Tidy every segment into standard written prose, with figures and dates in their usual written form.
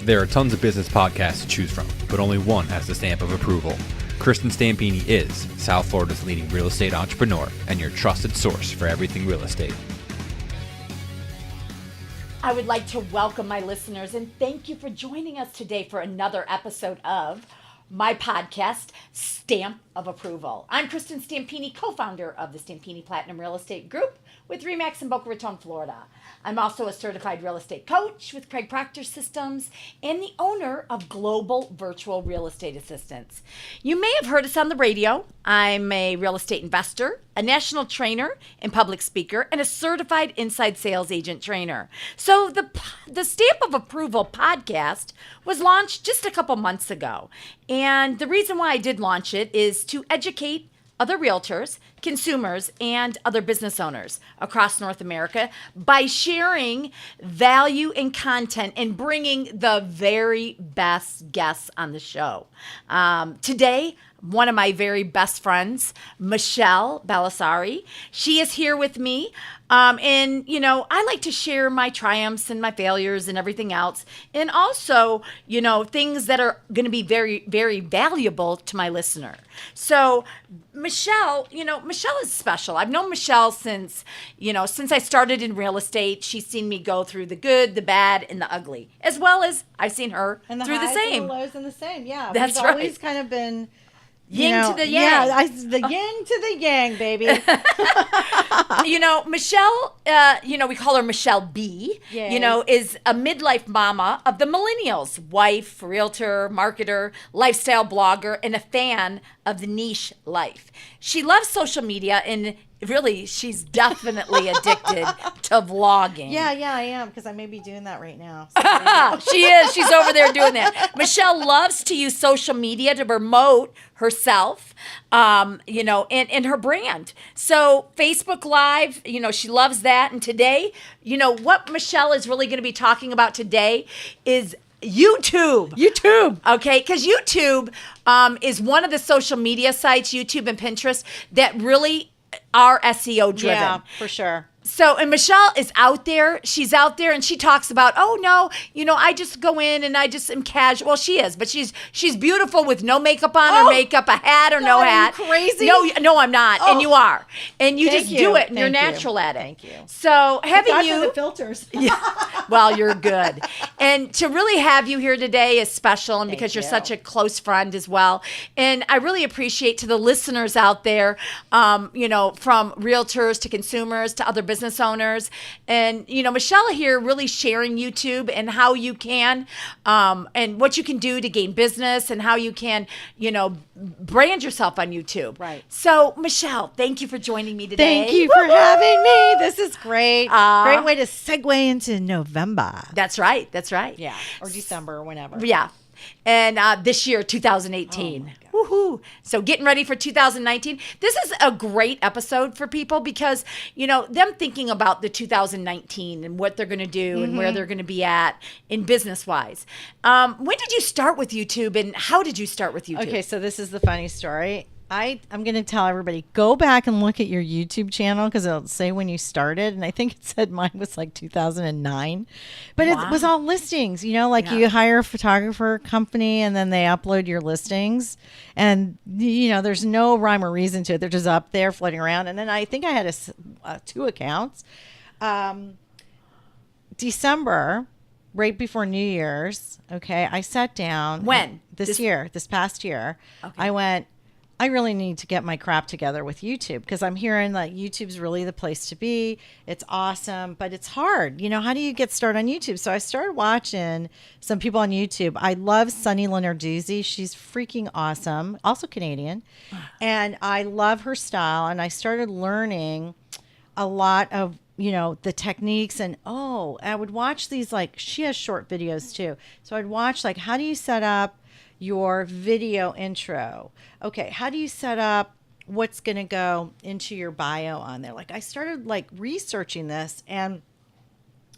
There are tons of business podcasts to choose from, but only one has the stamp of approval. Kristin Stampini is South Florida's leading real estate entrepreneur and your trusted source for everything real estate. I would like to welcome my listeners and thank you for joining us today for another episode of my podcast, Stamp of Approval. I'm Kristin Stampini, co-founder of the Stampini Platinum Real Estate Group with RE/MAX in Boca Raton, Florida. I'm also a certified real estate coach with Craig Proctor Systems and the owner of Global Virtual Real Estate Assistants. You may have heard us on the radio. I'm a real estate investor, a national trainer and public speaker, and a certified inside sales agent trainer. So the Stamp of Approval podcast was launched just a couple months ago. And the reason why I did launch it is to educate other realtors, consumers, and other business owners across North America by sharing value and content and bringing the very best guests on the show. Today, one of my very best friends, Michelle Belisari, she is here with me. And, you know, I like to share my triumphs and my failures and everything else. And also, you know, things that are going to be very, very valuable to my listener. So Michelle, you know, Michelle is special. I've known Michelle since I started in real estate. She's seen me go through the good, the bad, and the ugly, as well as I've seen her and through the same. And the lows and the same. Yeah. That's We've right. always kind of been yin to the yang. Yeah, the yin to the yang, baby. You know, Michelle, we call her Michelle B, Yay. you know, is a midlife mama of the millennials, wife, realtor, marketer, lifestyle blogger, and a fan of the niche life. She loves social media and really, she's definitely addicted to vlogging. Yeah, I am, because I may be doing that right now. So She is. She's over there doing that. Michelle loves to use social media to promote herself, and her brand. So Facebook Live, you know, she loves that. And today, you know, what Michelle is really going to be talking about today is YouTube. Okay, because YouTube is one of the social media sites, YouTube and Pinterest, that really are SEO driven. yeah, for sure. So, and Michelle is out there. She's out there and she talks about, oh no, you know, I just go in and I just am casual. Well, she is, but she's beautiful with no makeup on or makeup, a hat or no hat. Are you crazy? No, I'm not. And you are. And you just do it and you're Thank you. natural at it. Thank you. So having God you. for the filters. Yeah. Well, you're good. And to really have you here today is special, and Thank because you're you. such a close friend as well. And I really appreciate to the listeners out there, from realtors to consumers to other business owners. And, you know, Michelle here really sharing YouTube and how you can, and what you can do to gain business and how you can, you know, brand yourself on YouTube. Right. So, Michelle, thank you for joining me today. Thank you for having me. This is great. Great way to segue into November. That's right. Yeah, or December or whenever. Yeah. And this year, 2018. Oh my God. Woohoo. So getting ready for 2019. This is a great episode for people because, you know, them thinking about the 2019 and what they're going to do and where they're going to be at in business wise. When did you start with YouTube and how did you start with YouTube? Okay, so this is the funny story. I'm going to tell everybody, go back and look at your YouTube channel because it'll say when you started. And I think it said mine was like 2009. But Wow. it was all listings, you know, like Yeah. you hire a photographer company and then they upload your listings. And, you know, there's no rhyme or reason to it. They're just up there floating around. And then I think I had two accounts. December, right before New Year's, okay, I sat down. When? This past year. Okay. I went, I really need to get my crap together with YouTube because I'm hearing that YouTube's really the place to be. It's awesome, but it's hard. You know, how do you get started on YouTube? So I started watching some people on YouTube. I love Sunny Lenarduzzi. She's freaking awesome, also Canadian. And I love her style. And I started learning a lot of, you know, the techniques and I would watch these, like, she has short videos too. So I'd watch, like, how do you set up your video intro? Okay, how do you set up what's going to go into your bio on there? Like, I started like researching this, and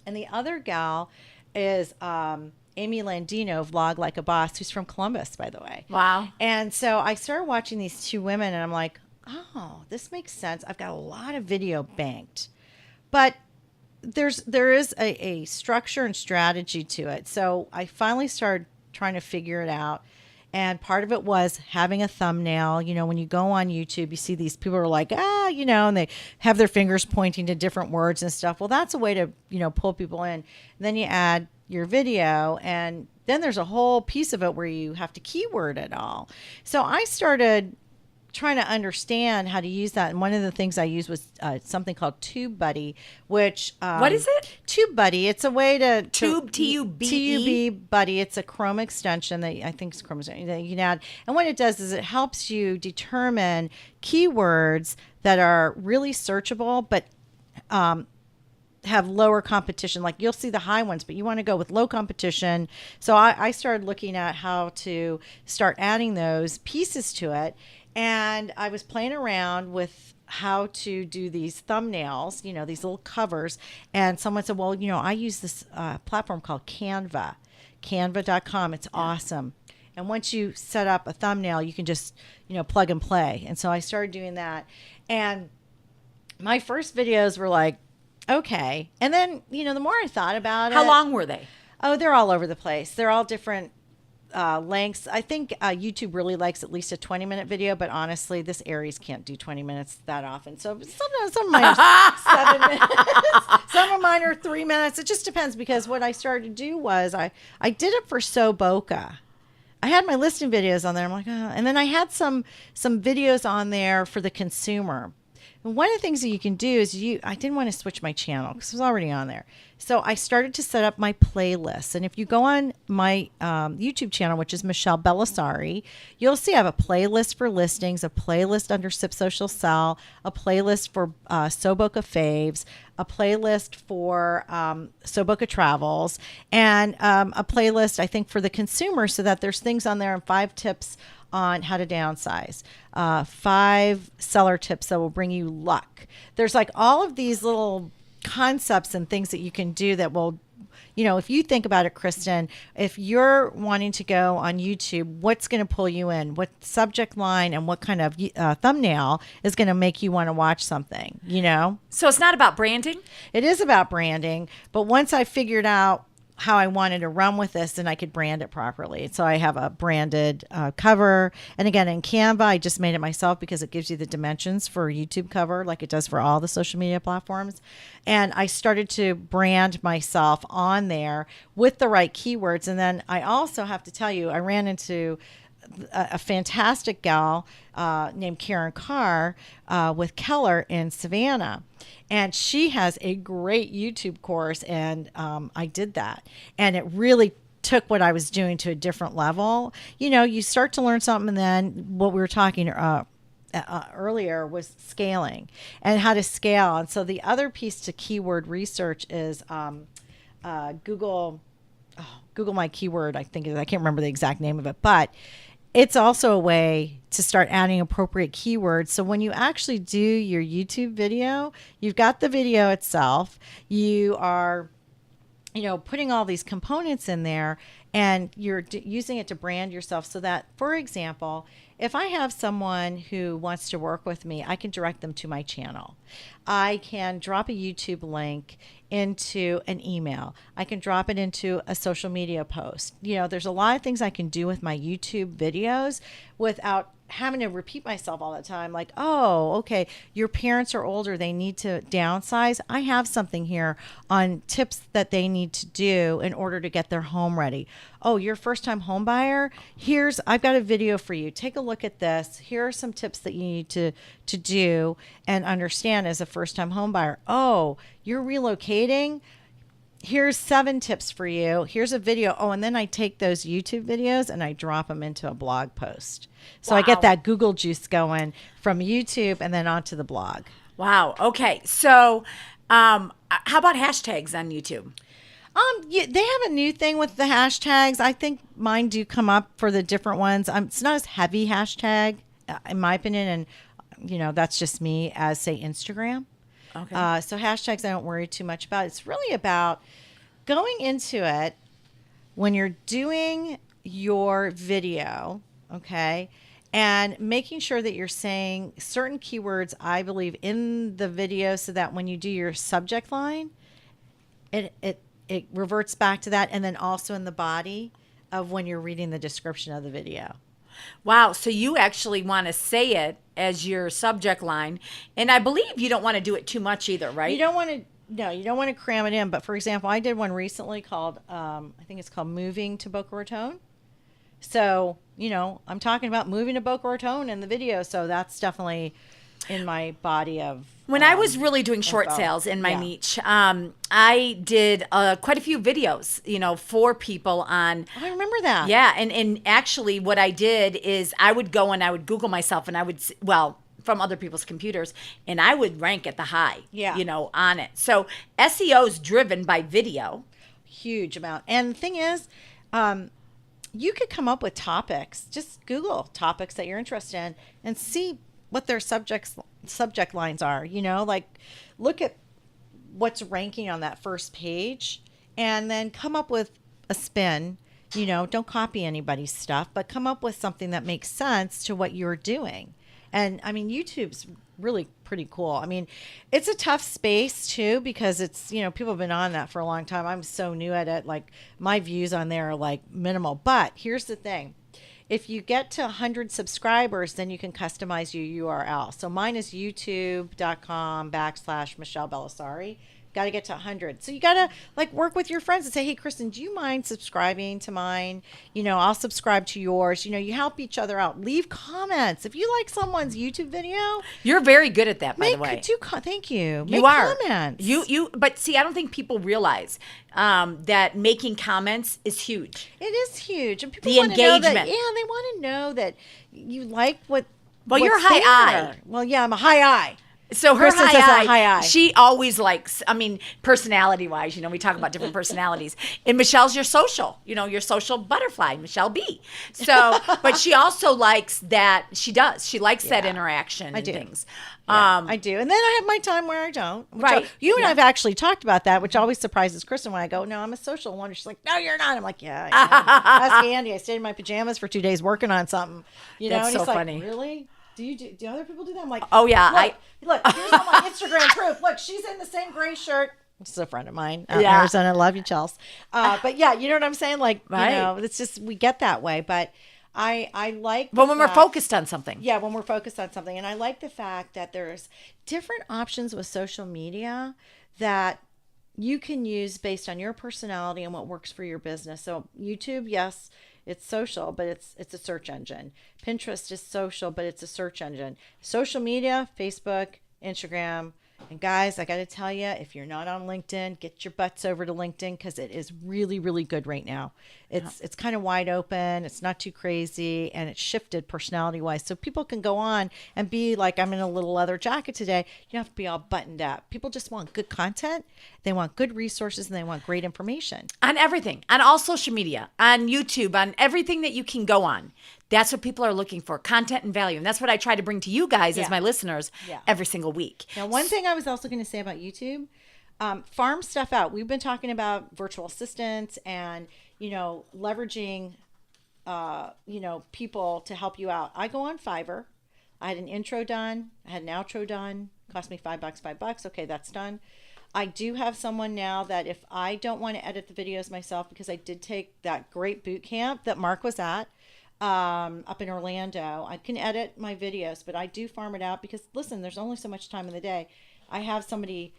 the other gal is Amy Landino, Vlog Like a Boss, who's from Columbus, by the way. Wow. And so I started watching these two women, and I'm like, oh, this makes sense. I've got a lot of video banked, but there is a structure and strategy to it. So I finally started trying to figure it out. And part of it was having a thumbnail. You know, when you go on YouTube, you see these people are like, and they have their fingers pointing to different words and stuff. Well, that's a way to, pull people in. And then you add your video, and then there's a whole piece of it where you have to keyword it all. So I started trying to understand how to use that, and one of the things I used was something called TubeBuddy, which what is it? TubeBuddy. It's a way to TUBE Buddy. It's a Chrome extension that I think is Chrome that you can add, and what it does is it helps you determine keywords that are really searchable, but have lower competition. Like you'll see the high ones, but you want to go with low competition. So I started looking at how to start adding those pieces to it. And I was playing around with how to do these thumbnails, these little covers. And someone said, well, I use this platform called canva.com. It's awesome. And once you set up a thumbnail, you can just, plug and play. And so I started doing that. And my first videos were like, okay. And then, the more I thought about it. How long were they? Oh, they're all over the place. They're all different lengths. I think YouTube really likes at least a 20-minute video, but honestly, this Aries can't do 20 minutes that often. So some of mine are 7 minutes. Some of mine are 3 minutes. It just depends, because what I started to do was I did it for So Boca. I had my listing videos on there. I'm like, and then I had some videos on there for the consumer. And one of the things that you can do is I didn't want to switch my channel because it was already on there. So I started to set up my playlists. And if you go on my YouTube channel, which is Michelle Belisari, you'll see I have a playlist for listings, a playlist under Sip Social Sell, a playlist for So Boca Faves, a playlist for So Boca Travels, and a playlist, I think, for the consumer, so that there's things on there and 5 tips on how to downsize, 5 seller tips that will bring you luck. There's like all of these little concepts and things that you can do that will, if you think about it, Kristin, if you're wanting to go on YouTube, what's going to pull you in? What subject line and what kind of thumbnail is going to make you want to watch something, So it's not about branding? It is about branding. But once I figured out how I wanted to run with this, and I could brand it properly. So I have a branded cover. And again, in Canva, I just made it myself because it gives you the dimensions for YouTube cover like it does for all the social media platforms. And I started to brand myself on there with the right keywords. And then I also have to tell you, I ran into a fantastic gal named Karen Carr with Keller in Savannah. And she has a great YouTube course, and I did that. And it really took what I was doing to a different level. You start to learn something, and then what we were talking earlier was scaling and how to scale. And so the other piece to keyword research is Google My Keyword, I think. I can't remember the exact name of it, but it's also a way to start adding appropriate keywords. So when you actually do your YouTube video, you've got the video itself, you are, putting all these components in there, and you're using it to brand yourself so that, for example, if I have someone who wants to work with me, I can direct them to my channel. I can drop a YouTube link into an email. I can drop it into a social media post. There's a lot of things I can do with my YouTube videos without having to repeat myself all the time. Like, oh, okay, your parents are older, they need to downsize. I have something here on tips that they need to do in order to get their home ready. Oh, you're a first-time home buyer? I've got a video for you. Take a look at this. Here are some tips that you need to do and understand as a first-time home buyer. Oh, you're relocating? Here's 7 tips for you. Here's a video. Oh, and then I take those YouTube videos and I drop them into a blog post. So Wow. I get that Google juice going from YouTube and then onto the blog. Wow. Okay. So how about hashtags on YouTube? They have a new thing with the hashtags. I think mine do come up for the different ones. It's not as heavy hashtag, in my opinion, and that's just me, as say Instagram. Okay. So hashtags I don't worry too much about. It's really about going into it when you're doing your video, okay, and making sure that you're saying certain keywords, I believe, in the video, so that when you do your subject line, it reverts back to that, and then also in the body of when you're reading the description of the video. Wow. So you actually want to say it as your subject line. And I believe you don't want to do it too much either, right? You don't want to, no, you don't want to cram it in. But for example, I did one recently called, I think it's called Moving to Boca Raton. So, I'm talking about moving to Boca Raton in the video. So that's definitely in my body of. When I was really doing short sales in my niche, I did quite a few videos, for people on. Oh, I remember that. Yeah. And actually what I did is I would go and I would Google myself and I would, from other people's computers, and I would rank at the high, on it. So SEO is driven by video. Huge amount. And the thing is, you could come up with topics. Just Google topics that you're interested in and see what their subject lines are, like look at what's ranking on that first page and then come up with a spin. Don't copy anybody's stuff, but come up with something that makes sense to what you're doing. And I mean, YouTube's really pretty cool. I mean, it's a tough space too, because it's, people have been on that for a long time. I'm so new at it. Like my views on there are like minimal, but here's the thing. If you get to 100 subscribers, then you can customize your URL. So mine is youtube.com/Michelle Belisari. Got to get to 100. So you got to work with your friends and say, hey, Kristin, do you mind subscribing to mine? I'll subscribe to yours. You help each other out. Leave comments. If you like someone's YouTube video. You're very good at that, by the way. Thank you. You make are. Comments. But see, I don't think people realize that making comments is huge. It is huge. And people the want to know engagement. that, they want to know that you like what. Well, you're high eye. Well, yeah, I'm a high eye. So her Kristin says high eye, eye. she always likes, personality-wise, we talk about different personalities. And Michelle's your social butterfly, Michelle B. So, but she also likes that, she likes that interaction and things. Yeah, I do. And then I have my time where I don't. Right. You and I have actually talked about that, which always surprises Kristin when I go, no, I'm a social one. She's like, no, you're not. I'm like, yeah, I am. Ask Andy. I stayed in my pajamas for 2 days working on something. That's and so he's funny. Like, really? Do other people do that? I'm like, oh yeah. Look, here's all my Instagram proof. Look, she's in the same gray shirt. This is a friend of mine out in Arizona. Love you, Chels. But yeah, you know what I'm saying? It's just, we get that way. But I like. But when we're focused on something. Yeah, when we're focused on something. And I like the fact that there's different options with social media that you can use based on your personality and what works for your business. So YouTube, yes, it's social, but it's a search engine. Pinterest is social, but it's a search engine. Social media, Facebook, Instagram. And guys, I got to tell you, if you're not on LinkedIn, get your butts over to LinkedIn because it is really, really good right now. It's kind of wide open. It's not too crazy, and it's shifted personality-wise. So people can go on and be like, I'm in a little leather jacket today. You don't have to be all buttoned up. People just want good content. They want good resources, and they want great information. On everything. On all social media. On YouTube. On everything that you can go on. That's what people are looking for, content and value. And that's what I try to bring to you guys as my listeners every single week. Now, one thing I was also going to say about YouTube, farm stuff out. We've been talking about virtual assistants and, leveraging, people to help you out. I go on Fiverr. I had an intro done. I had an outro done. Cost me $5. Okay, that's done. I do have someone now that if I don't want to edit the videos myself, because I did take that great boot camp that Mark was at, up in Orlando, I can edit my videos, but I do farm it out because listen, there's only so much time in the day. I have somebody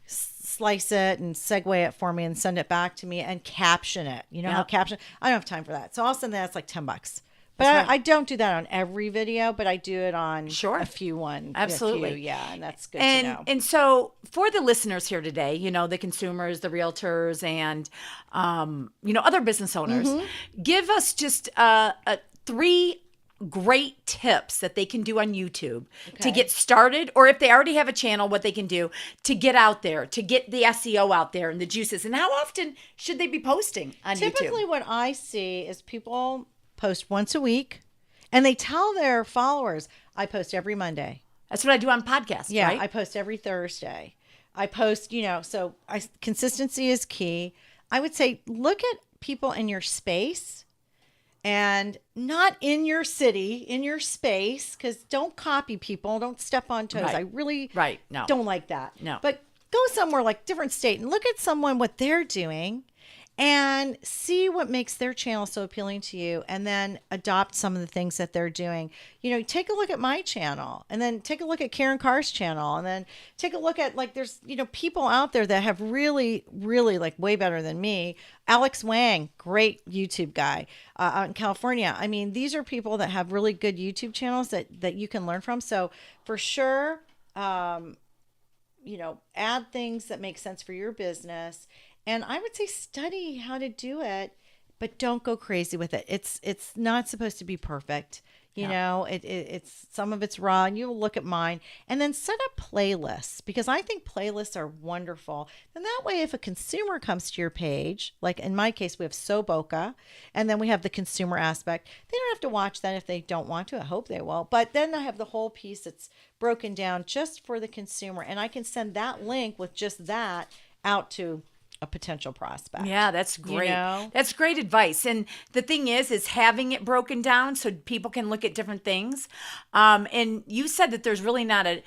slice it and segue it for me and send it back to me and caption it. How caption, I don't have time for that. So I'll send that. It's like $10. But I don't do that on every video, but I do it on a few ones. Absolutely. And that's good to know. And so for the listeners here today, the consumers, the realtors, and, other business owners, give us just 3 great tips that they can do on YouTube to get started, or if they already have a channel, what they can do to get out there, to get the SEO out there and the juices. And how often should they be posting on YouTube? Typically what I see is people post once a week and they tell their followers, I post every Monday. That's what I do on podcasts, right? I post every Thursday. I post, so consistency is key. I would say look at people in your space and not in your city, in your space, because don't copy people. Don't step on toes. Right. I really no. don't like that. No. But go somewhere like different state and look at someone, what they're doing, and see what makes their channel so appealing to you, and then adopt some of the things that they're doing. Take a look at my channel, and then take a look at Karen Carr's channel, and then take a look at, like, there's, people out there that have really, really, like, way better than me. Alex Wang, great YouTube guy out in California. I mean, these are people that have really good YouTube channels that you can learn from. So for sure, add things that make sense for your business. And I would say study how to do it, but don't go crazy with it. It's not supposed to be perfect. It's some of it's raw, and you look at mine, and then set up playlists, because I think playlists are wonderful. And that way, if a consumer comes to your page, like in my case, we have Soboka, and then we have the consumer aspect. They don't have to watch that if they don't want to. I hope they will. But then I have the whole piece that's broken down just for the consumer, and I can send that link with just that out to a potential prospect. Yeah, that's great. That's great advice. And the thing is having it broken down so people can look at different things. And you said that there's really not a,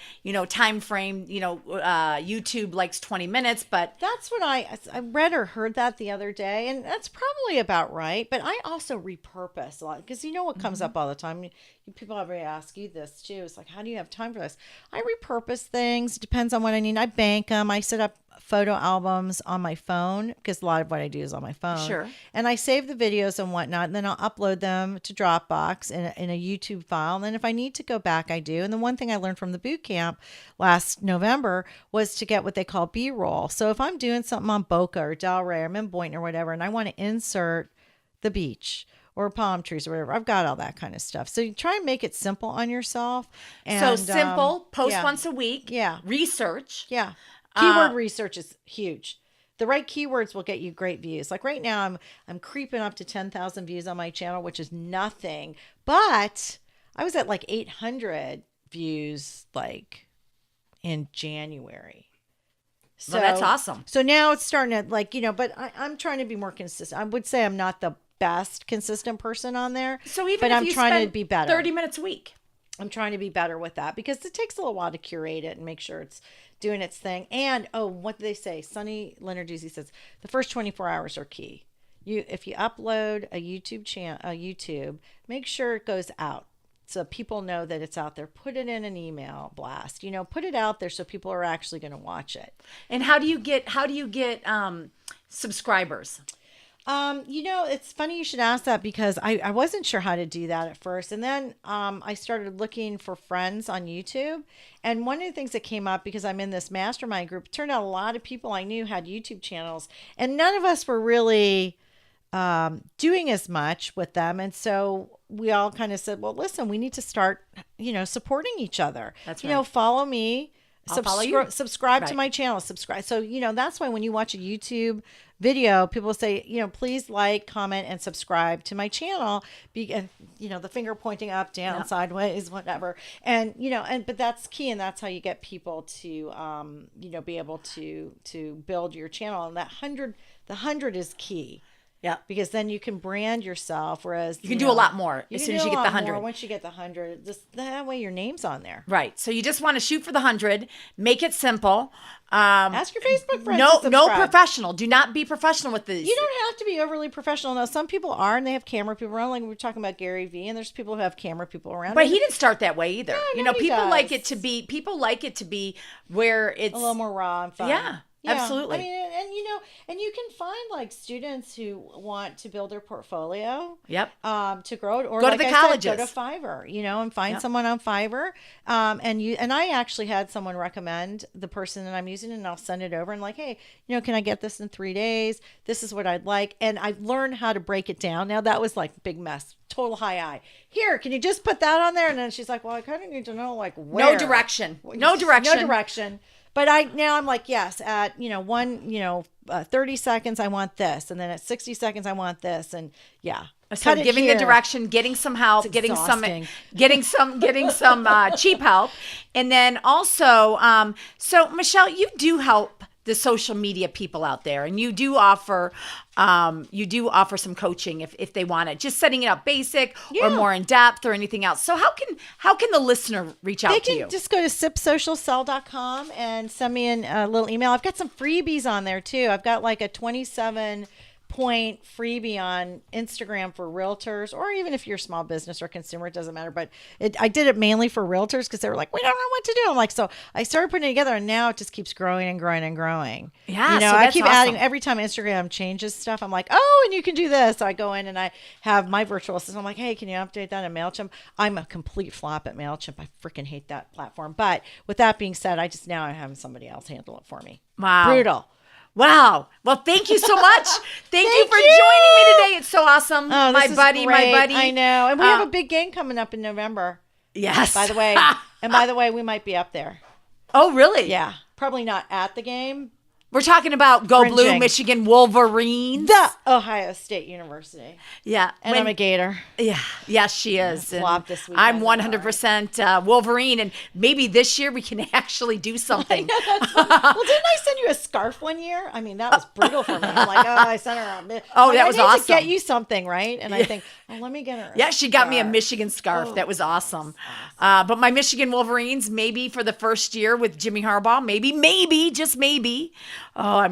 time frame, YouTube likes 20 minutes, but that's what I read or heard that the other day. And that's probably about right. But I also repurpose a lot, because what comes up all the time. People already ask you this too. It's like, how do you have time for this? I repurpose things. It depends on what I need. I bank them. I set up photo albums on my phone, because a lot of what I do is on my phone. Sure. And I save the videos and whatnot, and then I'll upload them to Dropbox in a YouTube file. And then if I need to go back, I do. And the one thing I learned from the boot camp last November was to get what they call B-roll. So if I'm doing something on Boca or Delray or I'm in Boynton or whatever, and I want to insert the beach or palm trees or whatever, I've got all that kind of stuff. So you try and make it simple on yourself. And, so simple, post once a week. Yeah. Research. Yeah. Keyword research is huge. The right keywords will get you great views. Like right now, I'm creeping up to 10,000 views on my channel, which is nothing. But I was at like 800 views like in January. So that's awesome. So now it's starting to but I'm trying to be more consistent. I would say I'm not the best consistent person on there. So even but if I'm you trying spend to be better. 30 minutes a week. I'm trying to be better with that, because it takes a little while to curate it and make sure it's doing its thing. And what do they say? Sonny Lenarduzzi says the first 24 hours are key. If you upload a YouTube, make sure it goes out so people know that it's out there. Put it in an email blast. Put it out there so people are actually going to watch it. And how do you get subscribers? It's funny you should ask that, because I wasn't sure how to do that at first. And then I started looking for friends on YouTube. And one of the things that came up, because I'm in this mastermind group, it turned out a lot of people I knew had YouTube channels, and none of us were really doing as much with them. And so we all kind of said, well, listen, we need to start, supporting each other. That's right. Follow me. Follow you. Subscribe to my channel. Subscribe. So, that's why when you watch a YouTube video, people say, please like, comment, and subscribe to my channel. And, the finger pointing up, down, sideways, whatever. And, but that's key. And that's how you get people to, be able to build your channel. And the 100 is key. Yeah, because then you can brand yourself, whereas you can do a lot more as soon as you get the 100. Once you get the 100, that way your name's on there. Right. So you just want to shoot for the 100, make it simple. Ask your Facebook friends. No professional. Do not be professional with these. You don't have to be overly professional. Now, some people are, and they have camera people around. Like we were talking about Gary Vee, and there's people who have camera people around. But he didn't start that way either. No, people like it to be where it's a little more raw and fun. Yeah. Absolutely. I mean, and you can find like students who want to build their portfolio. Yep. To grow it, or go like to the I colleges. Said, go to Fiverr, and find someone on Fiverr. And I actually had someone recommend the person that I'm using, and I'll send it over and like, hey, can I get this in 3 days? This is what I'd like, and I've learned how to break it down. Now that was like big mess, total high eye. Here, can you just put that on there? And then she's like, well, I kind of need to know like where. No direction. But I'm like, yes, at 30 seconds I want this, and then at 60 seconds I want this, and yeah. So giving the direction, getting some help, getting some cheap help, and then also, so Michelle, you do help the social media people out there, and you do offer some coaching if they want it, just setting it up basic or more in depth or anything else. So how can the listener reach out to you? They can just go to sipsocialcell.com and send me a little email. I've got some freebies on there too. I've got like a 27-point freebie on Instagram for realtors, or even if you're a small business or consumer, it doesn't matter. But I did it mainly for realtors because they were like, we don't know what to do. I'm like, so I started putting it together, and now it just keeps growing and growing and growing. Yeah, you know, so I that's keep awesome. adding every time Instagram changes stuff. I'm like, oh, and you can do this. So I go in and I have my virtual assistant. I'm like, hey, can you update that in MailChimp? I'm a complete flop at MailChimp. I freaking hate that platform. But with that being said, I just now I'm having somebody else handle it for me. Wow. Brutal. Wow. Well, thank you so much. Thank you for joining me today. It's so awesome. Oh, my this is buddy. great. I know. And we have a big game coming up in November. Yes. By the way. And by the way, we might be up there. Oh, really? Yeah. Probably not at the game. We're talking about Go Blue, Cringing. Michigan Wolverines. The Ohio State University. Yeah. And I'm a Gator. Yeah. Yes, she is. And Flop this weekend. I'm 100% Wolverine. And maybe this year we can actually do something. Well, didn't I send you a scarf one year? I mean, that was brutal for me. I'm like, I sent her a that was I need awesome. to get you something, right? And I think, let me get her. Yeah, she got me a Michigan scarf. That was awesome. But my Michigan Wolverines, maybe for the first year with Jimmy Harbaugh, maybe, just maybe. Oh, I'm